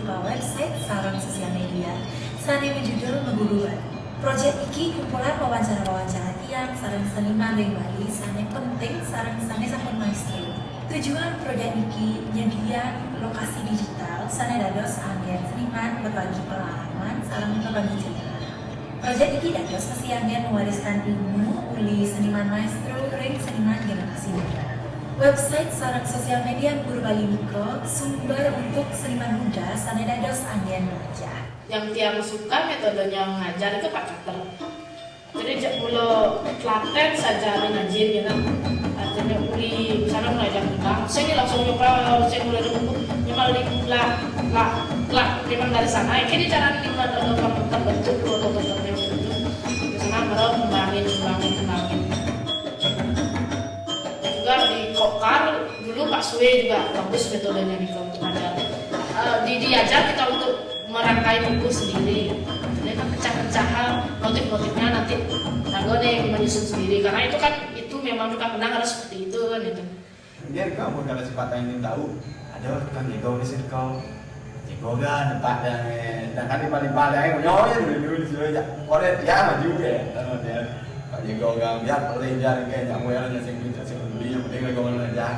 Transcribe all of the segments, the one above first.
jumpa website sarang sosial media sane menjudul Meguru Bali. Proyek iki kumpulan wawancara-wawancara tiang sarang seniman dari Bali sane penting sarang sane sampun maestro. Tujuan proyek iki nyediakan lokasi digital sane dados anggen seniman berbagi pengalaman sarang berbagi cerita. Proyek iki dados anggen mewariskan ilmu uli seniman maestro ring seniman generasi muda. Website sarang sosial media Meguru Bali Niko sumber untuk seniman muda sane dados anggen belajar. Yang tiang suka metodenya mengajar itu Pak Chapter. Jadi mula Klaten saja ngajin gitu. Artinya uli misalnya mengajar kita, saya ini langsung nyoba, saya mulai dulu nyoba lah memang dari sana. Ini cara terbentuk prototipe itu. Di sana baru kembangin. Juga di Kokar dulu Pak Sue juga bagus metodenya di untuk ajar. Diajar kita untuk merangkai buku sendiri. Jadi kan pecah-pecahan motif-motifnya nanti Nagone yang menyusun sendiri. Karena itu kan memang bukan menang harus seperti itu kan itu. Biar kamu kalau si patah ingin tahu, ada kan jago mesin kau, jago kan tempat dan kan di paling nyonya dulu aja. Boleh ya maju ya, dia Pak jago kan biar belajar kayak jamu yang sing dulu yang penting lagi ngomong aja.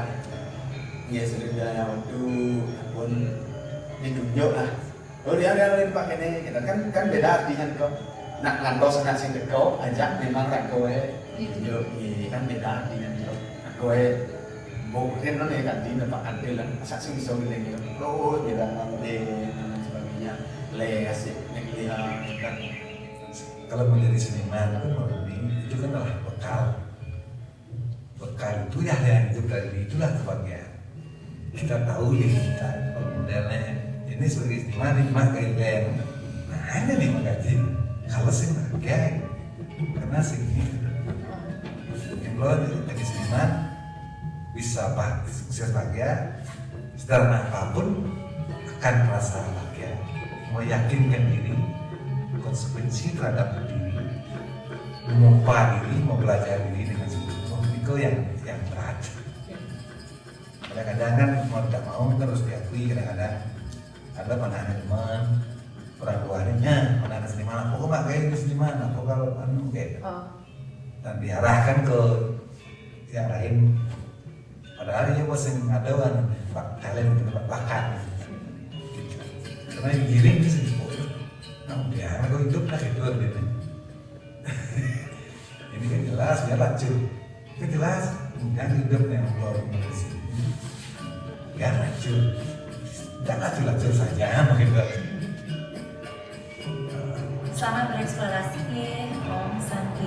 Iya sering dia waktu pun ditunjuk lah. Oh dia pakai ini, kan beda artinya kau. Nak lantos nak sing kau ajak memang tak kau yo kan beda artinya yo. Kau mungkin kan ganti tempat kantil lah. Masa sing iso ngene yo. Lo dia nanti dan sebagainya. Les lihat kan. Kalau menjadi seniman itu kan adalah bekal itu ya yang hidup dari itulah kebahagiaan. Kita tahu ya kita modelnya ini sebagai seniman ini mah kayak nah hanya nih magaji kalau sih bahagia karena segini yang lo lagi seniman bisa sukses bahagia sederhana apapun akan merasa bahagia, meyakinkan diri, konsekuensi terhadap diri, memompa diri, mau belajar diri dengan sungguh-sungguh itu yang berat. Kadang-kadang kan mau tidak mau kita harus diakui, kadang-kadang ada pandangan teman orang tuanya pandangan seniman apa kok nggak kayak itu seniman apa kalau kayak dan diarahkan ke yang lain padahal dia bosan ngadauan talent itu bakat gitu. Karena yang giring itu sedikit nah dia kalau hidup lah itu gitu. Ini kan jelas ya lacur itu jelas dan hidupnya luar biasa ya lacur jangan lacur saja begitu. Selamat bereksplorasi, Om Santi.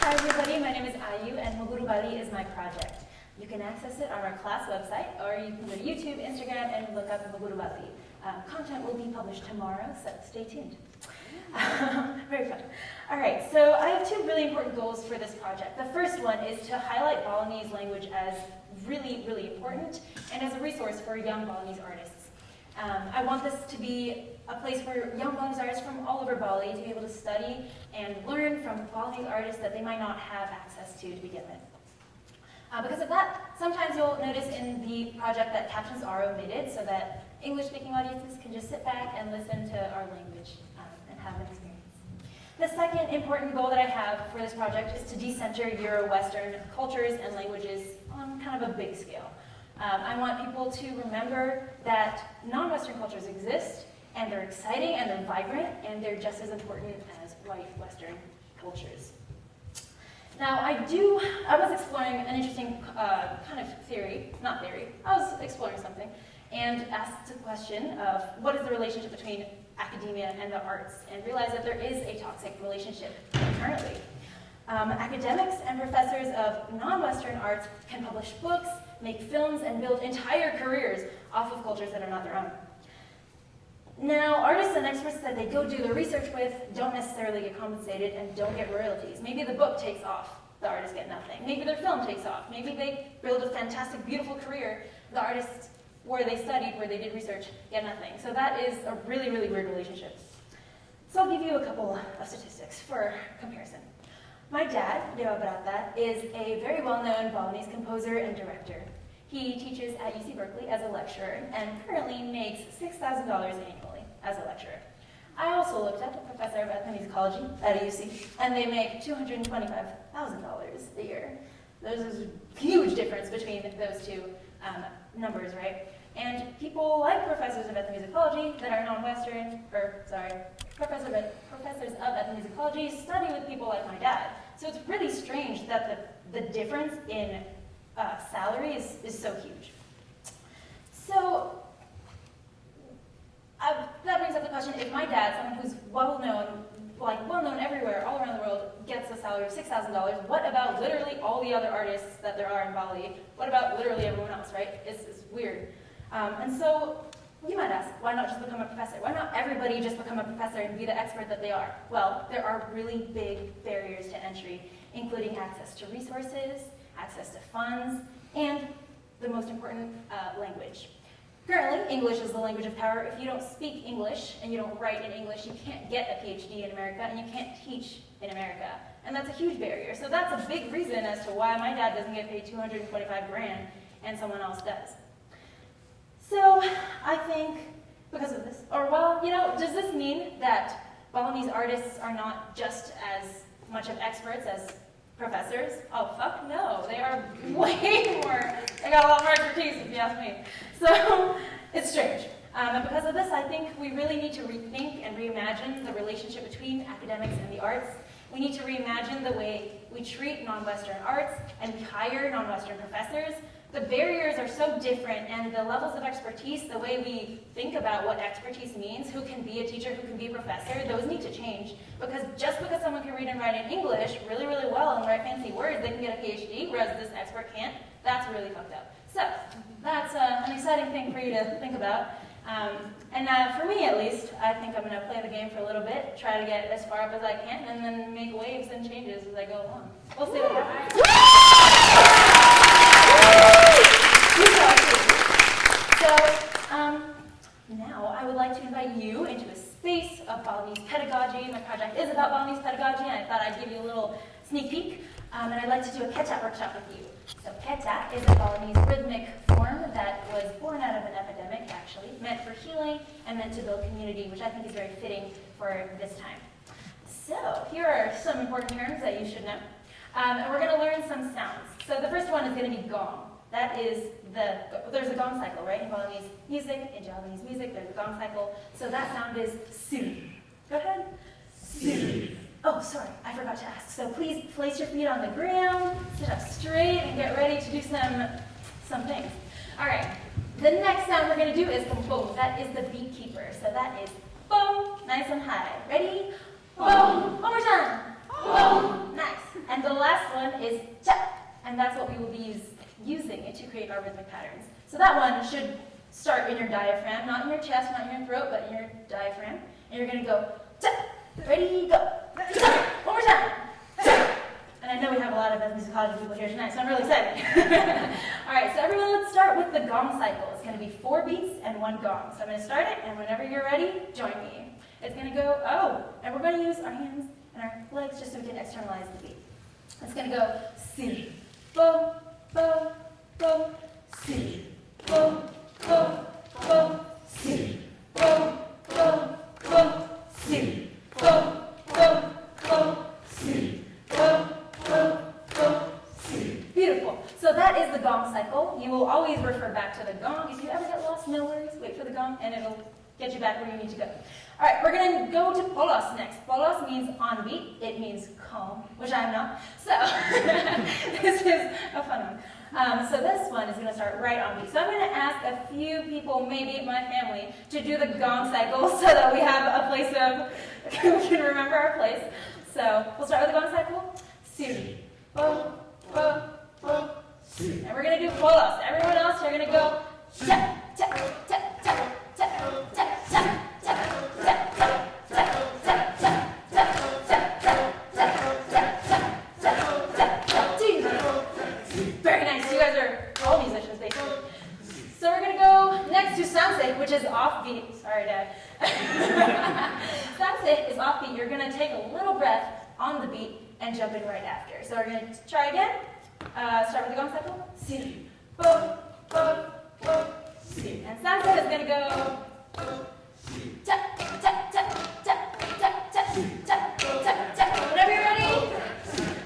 Hi everybody, my name is Ayu and Meguru Bali is my project. You can access it on our class website or you can go to YouTube, Instagram and look up Meguru Bali. Content will be published tomorrow, so stay tuned. Very fun. All right, so I have two really important goals for this project. The first one is to highlight Balinese language as really, really important and as a resource for young Balinese artists. I want this to be a place for young Balinese artists from all over Bali to be able to study and learn from Balinese artists that they might not have access to begin with. Because of that, sometimes you'll notice in the project that captions are omitted so that English-speaking audiences can just sit back and listen to our language and have an experience. The second important goal that I have for this project is to decenter Euro-Western cultures and languages on kind of a big scale. I want people to remember that non-Western cultures exist, and they're exciting, and they're vibrant, and they're just as important as white Western cultures. Now, I was exploring an interesting kind of I was exploring something and asked the question of what is the relationship between academia and the arts, and realized that there is a toxic relationship currently. Academics and professors of non-Western arts can publish books, make films, and build entire careers off of cultures that are not their own. Now, artists and experts that they go do the research with don't necessarily get compensated and don't get royalties. Maybe the book takes off, the artists get nothing. Maybe their film takes off. Maybe they build a fantastic, beautiful career, the artists where they studied, where they did research, get nothing. So that is a really, really weird relationship. So I'll give you a couple of statistics for comparison. My dad, Dewa Brata, is a very well-known Balinese composer and director. He teaches at UC Berkeley as a lecturer and currently makes $6,000 annually as a lecturer. I also looked up a professor of ethnomusicology at UC, and they make $225,000 a year. There's a huge difference between those two numbers, right? And people like professors of ethnomusicology that are non-Western, professors of ethnomusicology study with people like my dad. So it's really strange that the difference in salary is so huge. So that brings up the question, if my dad, someone who's well-known everywhere, all around the world, gets a salary of $6,000, what about literally all the other artists that there are in Bali? What about literally everyone else, right? It's weird. And so you might ask, why not just become a professor? Why not everybody just become a professor and be the expert that they are? Well, there are really big barriers to entry, including access to resources, access to funds, and the most important, language. Currently, English is the language of power. If you don't speak English and you don't write in English, you can't get a PhD in America and you can't teach in America. And that's a huge barrier. So that's a big reason as to why my dad doesn't get paid $225 grand and someone else does. So I think because of this, or well, does this mean that Balinese artists are not just as much of experts as professors? Oh, fuck no. They are way more, they got a lot more expertise if you ask me. So it's strange. And because of this, I think we really need to rethink and reimagine the relationship between academics and the arts. We need to reimagine the way we treat non-Western arts and we hire non-Western professors. The barriers are so different, and the levels of expertise, the way we think about what expertise means, who can be a teacher, who can be a professor, those need to change. Because just because someone can read and write in English really, really well and write fancy words, they can get a PhD, whereas this expert can't, that's really fucked up. So that's an exciting thing for you to think about. For me at least, I think I'm going to play the game for a little bit, try to get as far up as I can, and then make waves and changes as I go along. We'll see what happens. Now I would like to invite you into a space of Balinese pedagogy. My project is about Balinese pedagogy, and I thought I'd give you a little sneak peek. And I'd like to do a Kecap workshop with you. So Kecap is a Balinese rhythmic form that was born out of an epidemic, actually, meant for healing and meant to build community, which I think is very fitting for this time. So here are some important terms that you should know. And we're going to learn some sounds. So the first one is going to be gong. That is there's a gong cycle, right? In Balinese music, in Javanese music, there's a gong cycle. So that sound is sir. Go ahead. Sir. Oh, sorry, I forgot to ask. So please place your feet on the ground, sit up straight, and get ready to do some things. All right, the next sound we're going to do is boom. That is the beat keeper. So that is boom, nice and high. Ready? Boom. One more time. Boom. Nice. And the last one is cha, and that's what we will be using it to create our rhythmic patterns. So that one should start in your diaphragm, not in your chest, not in your throat, but in your diaphragm. And you're going to go cha. Ready, go. One more time. And I know we have a lot of ethnomusicology people here tonight, so I'm really excited. All right, so everyone, let's start with the gong cycle. It's going to be 4 beats and 1 gong. So I'm going to start it, and whenever you're ready, join me. It's going to go, and we're going to use our hands and our legs just so we can externalize the beat. It's going to go, sir, bo, bo, bo, sir, bo, bo, bo, sir, bo, bo, bo, sir. Bo, bo, bo, si. Bo, bo, bo, si. Beautiful. So that is the gong cycle. You will always refer back to the gong. If you ever get lost, no worries. Wait for the gong and it'll get you back where you need to go. All right, we're going to go to polos next. Polos means on beat. It means calm, which I'm not. So this is a fun one. So this one is going to start right on beat. So I'm going to ask a few people, maybe my family, to do the gong cycle so that we have a place of, we can remember our place. So we'll start with the gong cycle. Siri. Bo, bo, bo, siri. And we're going to do polos. Everyone else, you're going to go cha, cha, cha, cha, cha, cha, cha, cha. Very nice. You guys are all musicians, basically. So we're going to go sanse, which is offbeat. Sorry, Dad. Sanse is offbeat. You're going to take a little breath on the beat and jump in right after. So we're going to try again. Start with the gong cycle. Sir, bo, bo, bo, sir. And sanse is going to go tap, tap, tap, tap, tap, tap, tap, tap, tap, tap. Whenever you're ready.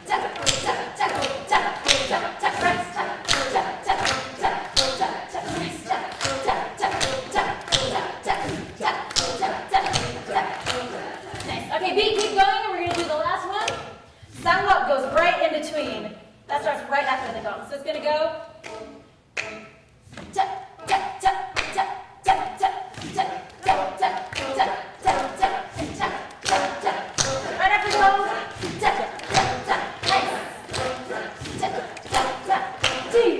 Tap, tap, tap, tap, tap, tap, tap, rest, tap, tap, tap, tap, tap, tap, rest, tap, tap, tap, tap, tap, tap, tap, tap, tap. Nice. Okay, beat, keep going, and we're going to do the last one. Sangwap goes right in between. That starts right after the gong. So it's going to go tap, tap, tap, tap, tap, tap, tap, tap, tap, tap, tap, tap, tap, tap, tap. Right after the gong. Tap, tap, tap. Nice. Tap, tap, tap. Two.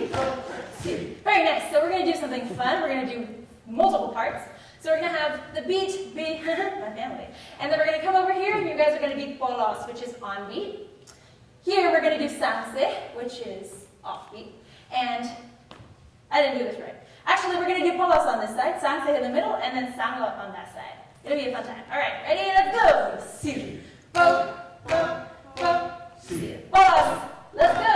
Very nice. So we're going to do something fun. We're going to do multiple parts. So we're going to have the beat be my family. And then we're going to come over here, and you guys are going to be polos, which is on beat. Here we're going to do sanse, which is off beat. And I didn't do this right. Actually, we're going to do polos on this side, sanse in the middle, and then sangwa on that side. It'll be a fun time. All right, ready? Let's go. Sir, bo, bo, bo, sir. Polos. Let's go.